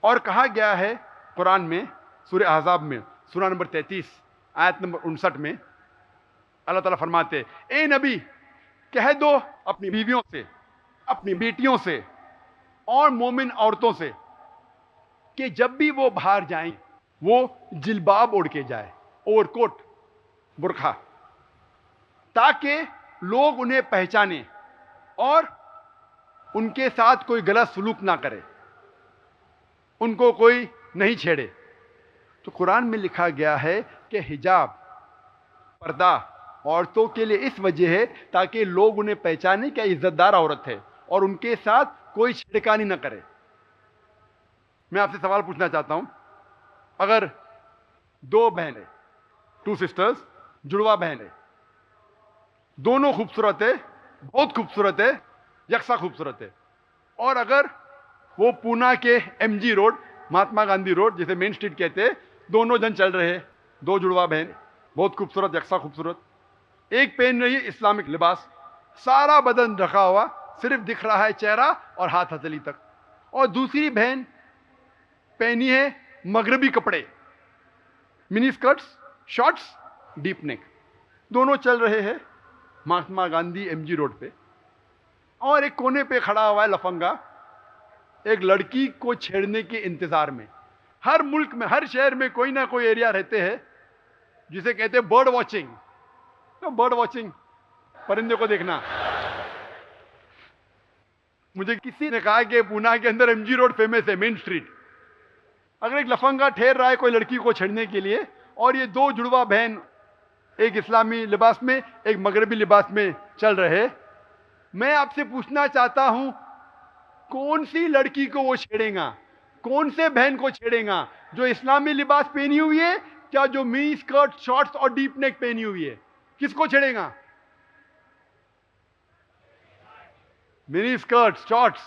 اور کہا گیا ہے قرآن میں سورہ احزاب میں سورہ نمبر 33 آیت نمبر 59 میں اللہ تعالیٰ فرماتے اے نبی کہہ دو اپنی بیویوں سے اپنی بیٹیوں سے اور مومن عورتوں سے کہ جب بھی وہ باہر جائیں وہ جلباب اوڑھ کے جائے اوور کوٹ برقع تاکہ لوگ انہیں پہچانیں اور ان کے ساتھ کوئی غلط سلوک نہ کرے ان کو کوئی نہیں چھیڑے. تو قرآن میں لکھا گیا ہے کہ حجاب پردہ عورتوں کے لیے اس وجہ ہے تاکہ لوگ انہیں پہچانیں کہ عزت دار عورت ہے اور ان کے ساتھ کوئی چھیڑکانی نہ کرے. میں آپ سے سوال پوچھنا چاہتا ہوں اگر دو بہنیں 2 سسٹرز جڑوا بہنیں دونوں خوبصورت ہے بہت خوبصورت ہے یکساں خوبصورت ہے اور اگر وہ پونا کے M G road Mahatma Gandhi road جسے مین اسٹریٹ کہتے ہیں دونوں جن چل رہے ہیں دو جڑوا بہن بہت خوبصورت یکساں خوبصورت ایک پہن رہی ہے اسلامک لباس سارا بدن ڈھکا ہوا صرف دکھ رہا ہے چہرہ اور ہاتھ ہتھیلی تک اور دوسری بہن پہنی ہے مغربی کپڑے mini skirts shorts deep neck دونوں چل رہے ہیں Mahatma Gandhi M G road پہ اور ایک کونے پہ کھڑا ہوا ہے لفنگا ایک لڑکی کو چھیڑنے کے انتظار میں. ہر ملک میں ہر شہر میں کوئی نہ کوئی ایریا رہتے ہیں جسے کہتے ہیں برڈ واچنگ پرندے کو دیکھنا. مجھے کسی نے کہا کہ پونا کے اندر ایم جی روڈ فیمس ہے مین اسٹریٹ. اگر ایک لفنگا ٹھہر رہا ہے کوئی لڑکی کو چھیڑنے کے لیے اور یہ دو جڑوا بہن ایک اسلامی لباس میں ایک مغربی لباس میں چل رہے, میں آپ سے پوچھنا چاہتا ہوں کون سی لڑکی کو وہ چھیڑے گا کون سے بہن کو چھیڑے گا جو اسلامی لباس پہنی ہوئی ہے کیا جو منی اسکرٹ شارٹس اور ڈیپ نیک پہنی ہوئی ہے کس کو چھیڑے گا؟ منی اسکرٹ شارٹس.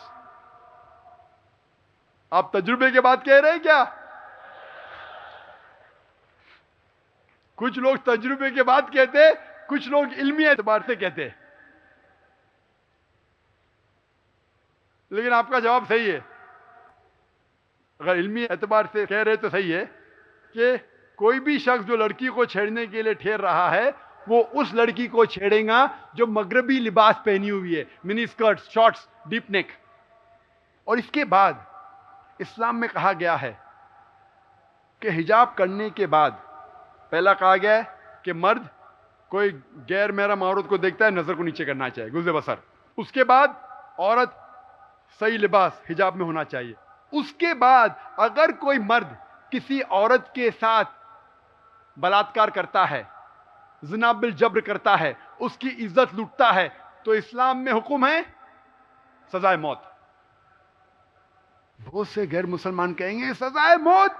آپ تجربے کے بعد کہہ رہے ہیں کیا؟ کچھ لوگ تجربے کے بعد کہتے کچھ لوگ علمی اعتبار سے کہتے لیکن آپ کا جواب صحیح ہے. اگر علمی اعتبار سے کہہ رہے تو صحیح ہے کہ کوئی بھی شخص جو لڑکی کو چھیڑنے کے لیے ٹھہر رہا ہے وہ اس لڑکی کو چھیڑے گا جو مغربی لباس پہنی ہوئی ہے منی اسکرٹ شارٹس ڈیپ نیک. اور اس کے بعد اسلام میں کہا گیا ہے کہ حجاب کرنے کے بعد پہلا کہا گیا ہے کہ مرد کوئی غیر محرم عورت کو دیکھتا ہے نظر کو نیچے کرنا چاہیے گزر بسر. اس کے بعد عورت صحیح لباس حجاب میں ہونا چاہیے. اس کے بعد اگر کوئی مرد کسی عورت کے ساتھ بلاತ್ಕಾರ کرتا ہے زنا بالجبر کرتا ہے اس کی عزت لوٹتا ہے تو اسلام میں حکم ہے سزائے موت. بہت سے غیر مسلمان کہیں گے سزائے موت.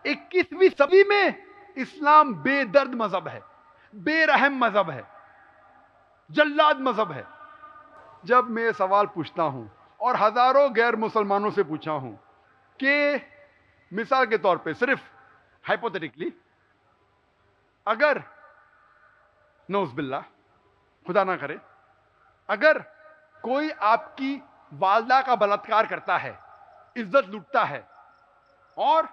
21ویں صدی میں اسلام بے درد مذہب ہے بے رحم مذہب ہے جلاد مذہب ہے. جب میں سوال پوچھتا ہوں اور ہزاروں غیر مسلمانوں سے پوچھا ہوں کہ مثال کے طور پہ صرف ہائپوتھیٹیکلی اگر نعوذ باللہ خدا نہ کرے اگر کوئی آپ کی والدہ کا بلاತ್ಕಾರ کرتا ہے عزت لوٹتا ہے اور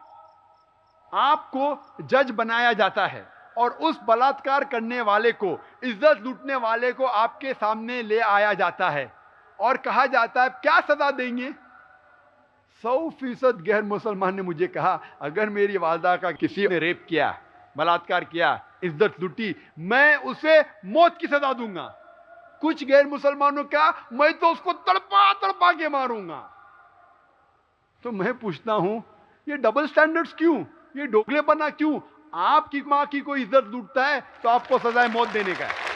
آپ کو جج بنایا جاتا ہے اور اس بلاತ್ಕಾರ کرنے والے کو عزت لوٹنے والے کو آپ کے سامنے لے آیا جاتا ہے اور کہا جاتا ہے کیا سزا دیں گے؟ 100% غیر مسلمان نے مجھے کہا اگر میری والدہ کا کسی نے ریپ کیا بلاತ್ಕಾರ کیا عزت لوٹی میں اسے موت کی سزا دوں گا. کچھ غیر مسلمانوں کا میں تو اس کو تڑپا تڑپا کے ماروں گا. تو میں پوچھتا ہوں یہ ڈبل سٹینڈرڈز کیوں یہ ڈوگلے پنا کیوں؟ آپ کی ماں کی کوئی عزت لوٹتا ہے تو آپ کو سزائے موت دینے کا ہے.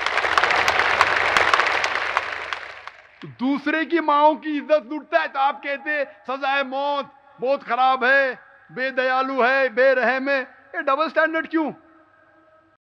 دوسرے کی ماؤں کی عزت لوٹتا ہے تو آپ کہتے ہیں سزائے موت بہت خراب ہے بے دیالو ہے بے رحم ہے. یہ ڈبل سٹینڈرڈ کیوں؟